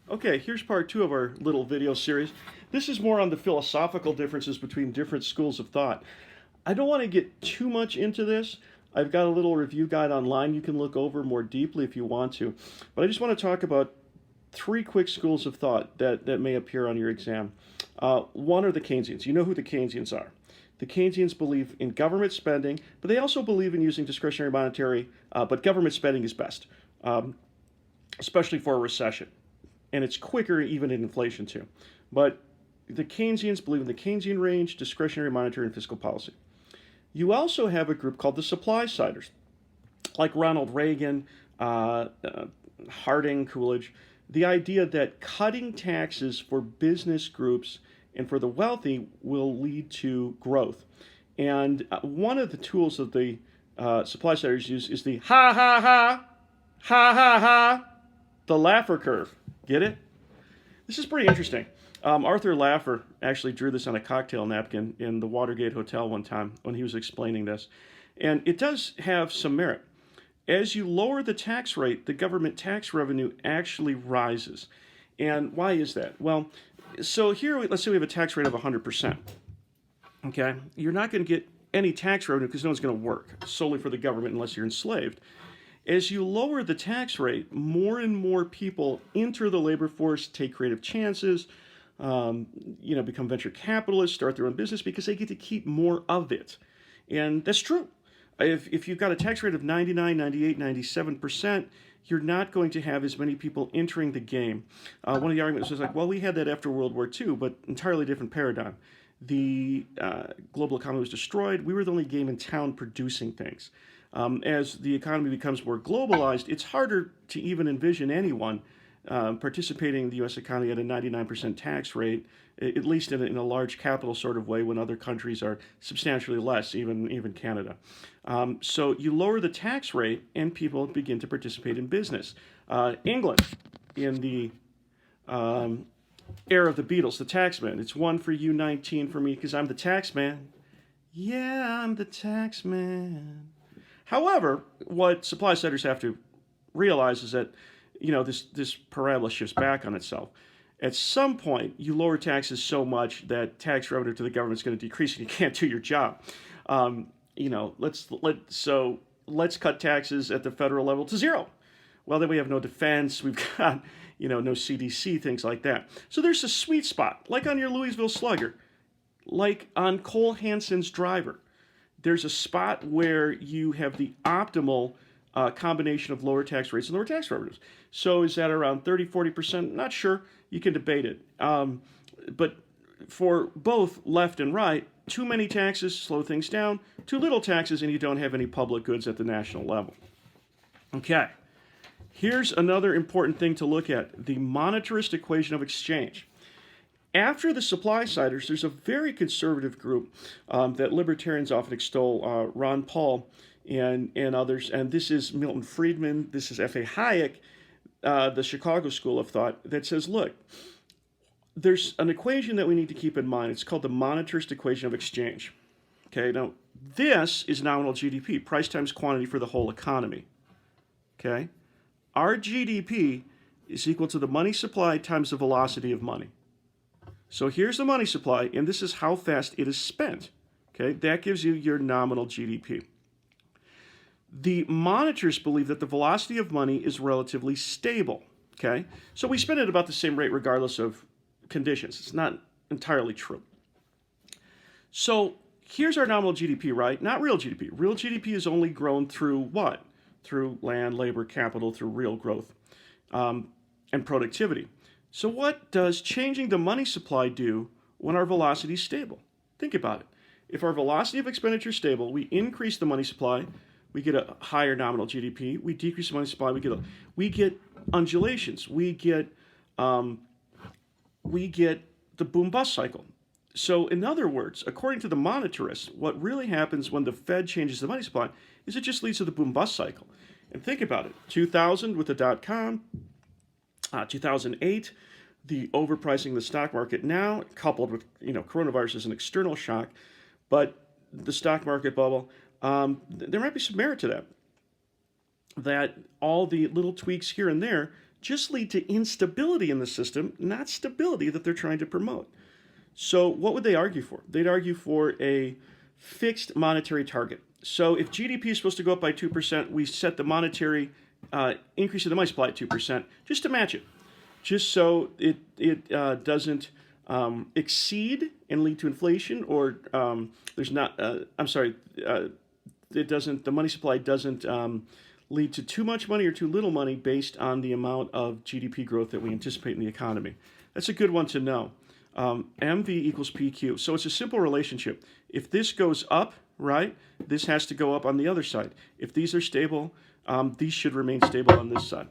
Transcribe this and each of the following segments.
Okay, here's part two of our little video series. This is more on the philosophical differences between different schools of thought. I don't want to get too much into this. I've got a little review guide online you can look over more deeply if you want to. But I just want to talk about three quick schools of thought that may appear on your exam. One are the Keynesians. You know who the Keynesians are. The Keynesians believe in government spending, but they also believe in using discretionary monetary, but government spending is best, especially for a recession. And it's quicker even in inflation too. But the Keynesians believe in the Keynesian range, discretionary monetary and fiscal policy. You also have a group called the supply siders, like Ronald Reagan, Harding, Coolidge. The idea that cutting taxes for business groups and for the wealthy will lead to growth. And one of the tools that the supply siders use is the ha ha ha, ha ha ha, the Laffer curve. Get it? This is pretty interesting. Arthur Laffer actually drew this on a cocktail napkin in the Watergate Hotel one time when he was explaining this. And it does have some merit. As you lower the tax rate, the government tax revenue actually rises. And why is that? Well, so here, let's say we have a tax rate of 100%. Okay? You're not going to get any tax revenue because no one's going to work solely for the government unless you're enslaved. As you lower the tax rate, more and more people enter the labor force, take creative chances, become venture capitalists, start their own business because they get to keep more of it. And that's true. If you've got a tax rate of 99, 98, 97%, you're not going to have as many people entering the game. One of the arguments was like, well, we had that after World War II, but entirely different paradigm. The global economy was destroyed. We were the only game in town producing things. As the economy becomes more globalized, it's harder to even envision anyone participating in the U.S. economy at a 99% tax rate, at least in a large capital sort of way, when other countries are substantially less, even Canada. So you lower the tax rate, and people begin to participate in business. England, in the era of the Beatles, the taxman. It's one for you, 19 for me, because I'm the taxman. Yeah, I'm the taxman. However, what supply siders have to realize is that, this parabola shifts back on itself. At some point, you lower taxes so much that tax revenue to the government is going to decrease, and you can't do your job. Let's cut taxes at the federal level to zero. Well, then we have no defense. We've got no CDC, things like that. So there's a sweet spot, like on your Louisville Slugger, like on Cole Hanson's Driver. There's a spot where you have the optimal combination of lower tax rates and lower tax revenues. So is that around 30, 40%? Not sure. You can debate it. But for both left and right, too many taxes slow things down, too little taxes, and you don't have any public goods at the national level. Okay. Here's another important thing to look at, the monetarist equation of exchange. After the supply siders, there's a very conservative group that libertarians often extol, Ron Paul and others, and this is Milton Friedman, this is F.A. Hayek, the Chicago School of Thought, that says, look, there's an equation that we need to keep in mind. It's called the monetarist equation of exchange. Okay, now this is nominal GDP, price times quantity for the whole economy. Okay, our GDP is equal to the money supply times the velocity of money. So here's the money supply, and this is how fast it is spent. Okay, that gives you your nominal GDP. The monetarists believe that the velocity of money is relatively stable. Okay, so we spend at about the same rate regardless of conditions. It's not entirely true. So here's our nominal GDP, right? Not real GDP. Real GDP is only grown through what? Through land, labor, capital, through real growth and productivity. So what does changing the money supply do when our velocity is stable? Think about it. If our velocity of expenditure is stable, we increase the money supply, we get a higher nominal GDP. We decrease the money supply, we get undulations. We get the boom-bust cycle. So in other words, according to the monetarists, what really happens when the Fed changes the money supply is it just leads to the boom-bust cycle. And think about it. 2000 with the dot-com, 2008, the overpricing of the stock market now, coupled with coronavirus as an external shock, but the stock market bubble, there might be some merit to that. That all the little tweaks here and there just lead to instability in the system, not stability that they're trying to promote. So what would they argue for? They'd argue for a fixed monetary target. So if GDP is supposed to go up by 2%, we set the monetary increase of the money supply at 2% just to match it, just so it doesn't exceed and lead to inflation, or there's not. It doesn't. The money supply doesn't lead to too much money or too little money based on the amount of GDP growth that we anticipate in the economy. That's a good one to know. MV equals PQ. So it's a simple relationship. If this goes up, right, this has to go up on the other side. If these are stable, these should remain stable on this side.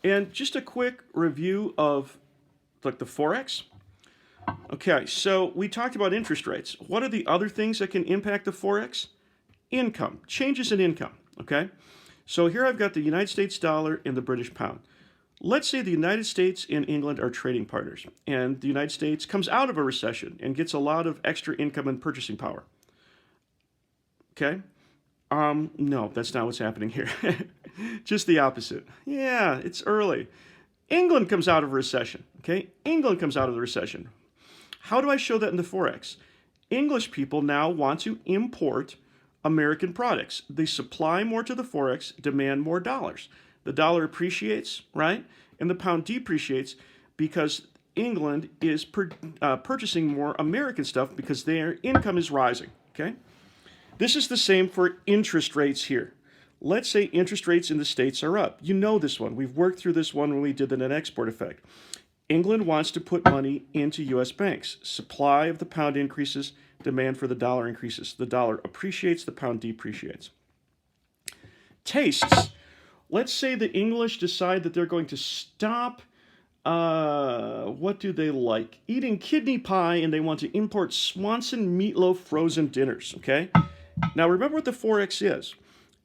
And just a quick review of like the Forex. Okay, so we talked about interest rates. What are the other things that can impact the Forex? Income, changes in income, okay? So here I've got the United States dollar and the British pound. Let's say the United States and England are trading partners, and the United States comes out of a recession and gets a lot of extra income and purchasing power. Okay? No, that's not what's happening here. Just the opposite. Yeah, it's early. England comes out of a recession, okay? England comes out of the recession. How do I show that in the Forex? English people now want to import American products. They supply more to the Forex, demand more dollars. The dollar appreciates, right? And the pound depreciates because England is purchasing more American stuff because their income is rising, okay? This is the same for interest rates here. Let's say interest rates in the States are up. You know this one. We've worked through this one when we did the net export effect. England wants to put money into U.S. banks. Supply of the pound increases, demand for the dollar increases. The dollar appreciates, the pound depreciates. Tastes. Let's say the English decide that they're going to stop, what do they like? Eating kidney pie, and they want to import Swanson meatloaf frozen dinners, okay? Now remember what the Forex is.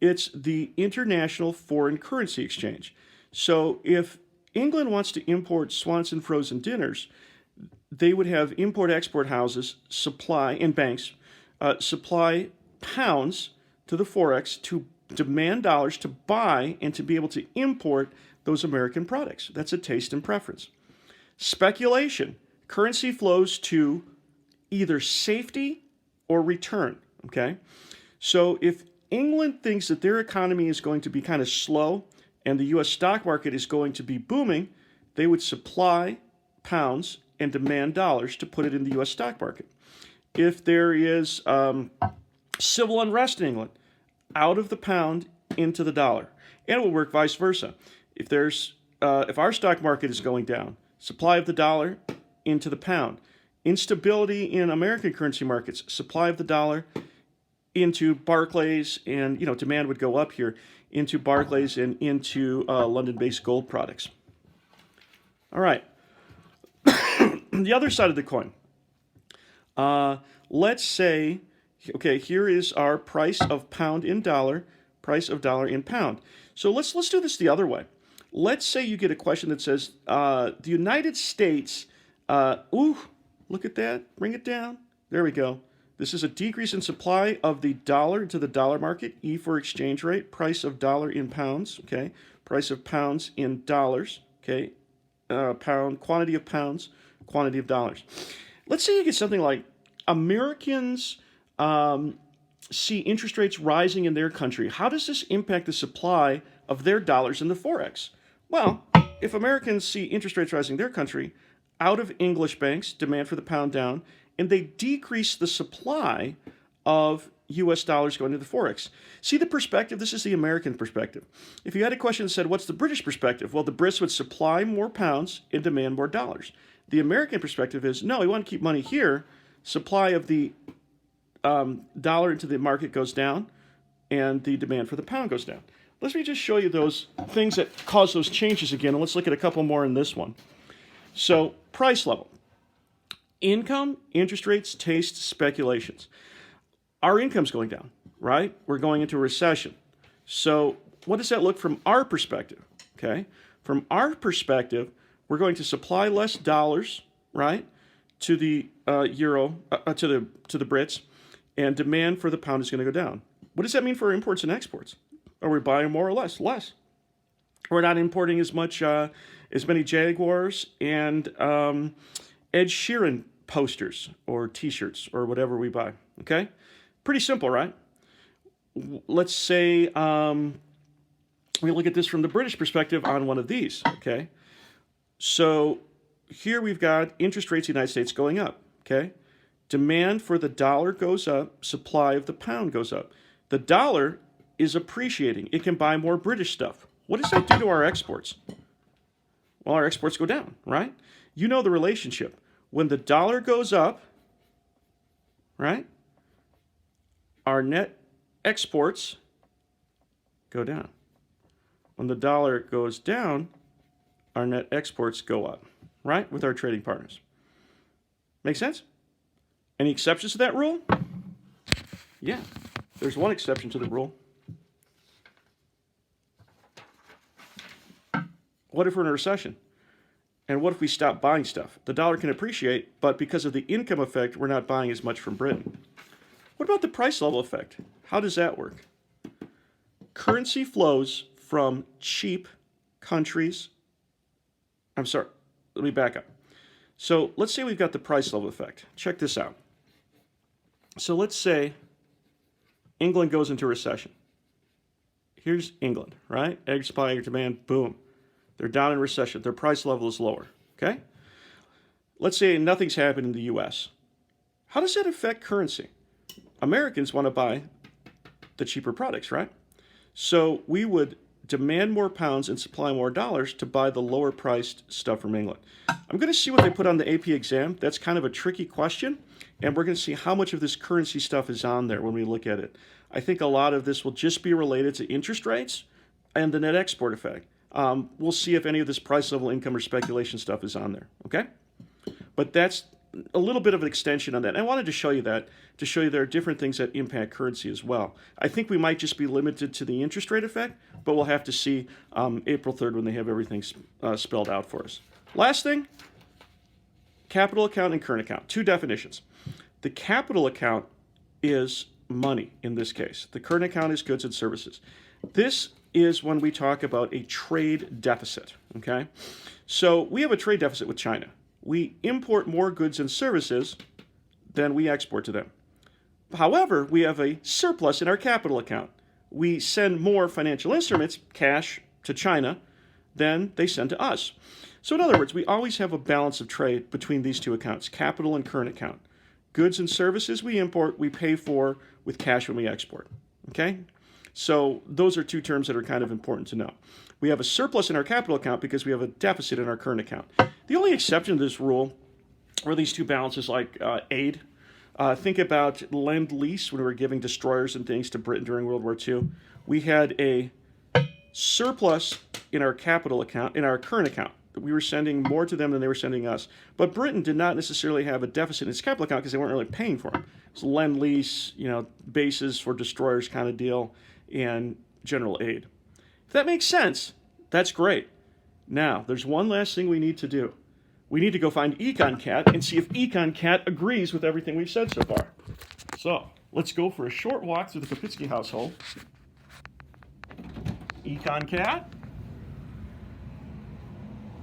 It's the International Foreign Currency Exchange. So if England wants to import Swanson frozen dinners, they would have import-export houses supply, and banks, supply pounds to the Forex to demand dollars to buy and to be able to import those American products. That's a taste and preference. Speculation. Currency flows to either safety or return, okay? So if England thinks that their economy is going to be kind of slow and the U.S. stock market is going to be booming, they would supply pounds and demand dollars to put it in the U.S. stock market. If there is civil unrest in England, out of the pound into the dollar. And it will work vice versa. If our stock market is going down, supply of the dollar into the pound. Instability in American currency markets, supply of the dollar into Barclays, and demand would go up here into Barclays and into London-based gold products. All right. The other side of the coin. Let's say, okay, here is our price of pound in dollar, price of dollar in pound. So let's do this the other way. Let's say you get a question that says, the United States, look at that, bring it down. There we go. This is a decrease in supply of the dollar into the dollar market, E for exchange rate, price of dollar in pounds, okay, price of pounds in dollars, okay, pound, quantity of pounds, quantity of dollars. Let's say you get something like Americans see interest rates rising in their country. How does this impact the supply of their dollars in the Forex? Well, if Americans see interest rates rising in their country, out of English banks, demand for the pound down, and they decrease the supply of U.S. dollars going to the Forex. See the perspective? This is the American perspective. If you had a question that said, what's the British perspective? Well, the Brits would supply more pounds and demand more dollars. The American perspective is, no, we want to keep money here. Supply of the dollar into the market goes down, and the demand for the pound goes down. Let me just show you those things that cause those changes again, and let's look at a couple more in this one. So, price level. Income, interest rates, taste, speculations. Our income's going down, right? We're going into a recession. So what does that look from our perspective? Okay, from our perspective, we're going to supply less dollars, right, to the euro, to the Brits, and demand for the pound is going to go down. What does that mean for our imports and exports? Are we buying more or less? Less. We're not importing as many Jaguars and Ed Sheeran posters or T-shirts or whatever we buy. Okay, pretty simple, right? Let's say we look at this from the British perspective on one of these. Okay, so here we've got interest rates in the United States going up. Okay, demand for the dollar goes up, supply of the pound goes up. The dollar is appreciating. It can buy more British stuff. What does that do to our exports? Well, our exports go down, right? You know the relationship. When the dollar goes up, right, our net exports go down. When the dollar goes down, our net exports go up, right, with our trading partners. Make sense? Any exceptions to that rule? Yeah, there's one exception to the rule. What if we're in a recession? And what if we stop buying stuff? The dollar can appreciate, but because of the income effect, we're not buying as much from Britain. What about the price level effect? How does that work? Currency flows from cheap countries. I'm sorry, let me back up. So let's say we've got the price level effect. Check this out. So let's say England goes into recession. Here's England, right? Egg supply, egg demand, boom. They're down in recession. Their price level is lower, okay? Let's say nothing's happened in the U.S. How does that affect currency? Americans want to buy the cheaper products, right? So we would demand more pounds and supply more dollars to buy the lower priced stuff from England. I'm going to see what they put on the AP exam. That's kind of a tricky question, and we're going to see how much of this currency stuff is on there when we look at it. I think a lot of this will just be related to interest rates and the net export effect. We'll see if any of this price level income or speculation stuff is on there, okay? But that's a little bit of an extension on that. And I wanted to show you that, to show you there are different things that impact currency as well. I think we might just be limited to the interest rate effect, but we'll have to see April 3rd when they have everything spelled out for us. Last thing, capital account and current account. Two definitions. The capital account is money in this case. The current account is goods and services. This is when we talk about a trade deficit, okay? So we have a trade deficit with China. We import more goods and services than we export to them. However, we have a surplus in our capital account. We send more financial instruments, cash, to China than they send to us. So in other words, we always have a balance of trade between these two accounts, capital and current account. Goods and services we import, we pay for with cash when we export, okay? So those are two terms that are kind of important to know. We have a surplus in our capital account because we have a deficit in our current account. The only exception to this rule are these two balances like aid. Think about Lend-Lease when we were giving destroyers and things to Britain during World War II. We had a surplus in our capital account, in our current account. We were sending more to them than they were sending us. But Britain did not necessarily have a deficit in its capital account because they weren't really paying for them. It's Lend-Lease, bases for destroyers kind of deal, and general aid. If that makes sense, that's great. Now, there's one last thing we need to do. We need to go find EconCat and see if EconCat agrees with everything we've said so far. So, let's go for a short walk through the Kopitsky household. EconCat?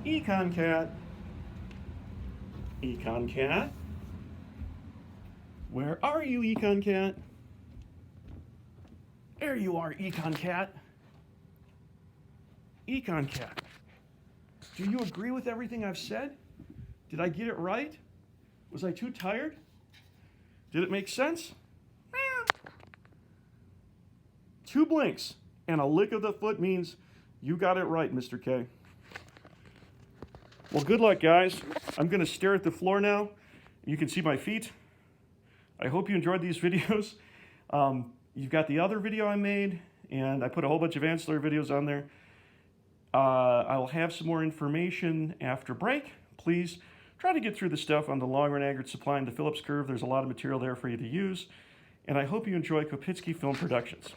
EconCat? EconCat? Where are you, EconCat? There you are, EconCat. EconCat. Do you agree with everything I've said? Did I get it right? Was I too tired? Did it make sense? Two blinks and a lick of the foot means you got it right, Mr. K. Well, good luck, guys. I'm going to stare at the floor now. You can see my feet. I hope you enjoyed these videos. You've got the other video I made, and I put a whole bunch of ancillary videos on there. I'll have some more information after break. Please try to get through the stuff on the long-run aggregate supply and the Phillips curve. There's a lot of material there for you to use. And I hope you enjoy Kopitsky Film Productions.